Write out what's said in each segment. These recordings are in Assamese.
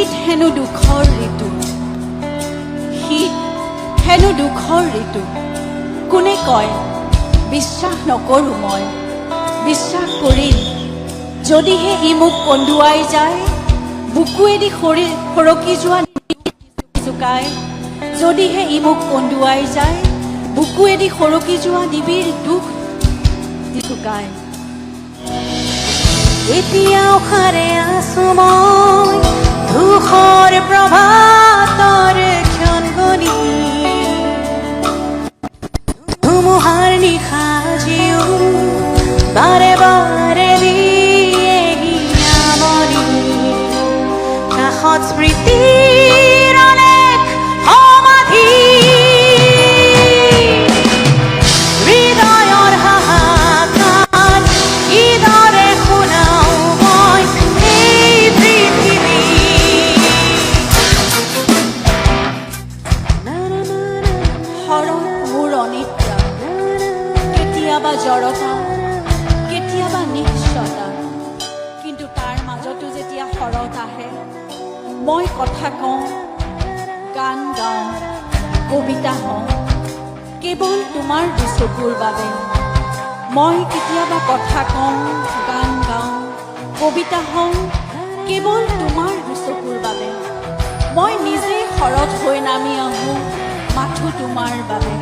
শীত হেনো দুখৰ ঋতু, শীত হেনো দুখৰ ঋতু। কোনে কয় বিশ্বাস নকৰোঁ মই, বিশ্বাস কৰিম যদিহে ই মোক কন্দুৱাই যায়, বুকুৱেদি সৰকি যোৱা জোকাই। যদিহে ই মোক কন্দুৱাই যায়, বুকুৱেদি সৰকি যোৱা নিবিৰ দুখ জোকাই। এতিয়াও সাৰে আছো মই ধূসৰ প্ৰভাতৰ ক্ষণ গণি, ধুমুহাৰ নিশা জিও বাৰে বাৰে দিয়েহি আমনি, কাষত স্মৃতিৰ অনেক সমাধি, হৃদয়ৰ হাহাকাৰ কিদৰে শুনাও মই এই পৃথিৱী। শৰৎ মোৰ অনিদ্ৰা, কেতিয়াবা জড়তা, কেতিয়াবা নিশ্চতা, কিন্তু তাৰ মাজতো যেতিয়া শৰৎ আহে, মই কথা কওঁ, গান গাওঁ, কবিতা হওঁ, কেৱল তোমাৰ দুচকুৰ বাবে। মই কেতিয়াবা কথা কওঁ, গান গাওঁ, কবিতা হওঁ, কেৱল তোমাৰ দুচকুৰ বাবে। মই নিজেই শৰৎ হৈ নামি আহোঁ, মাথো তোমাৰ বাবে,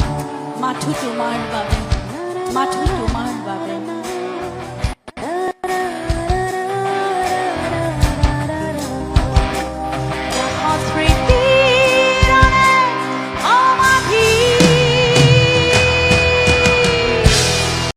মাথো তোমাৰ বাবে, মাথো তোমাৰ বাবে।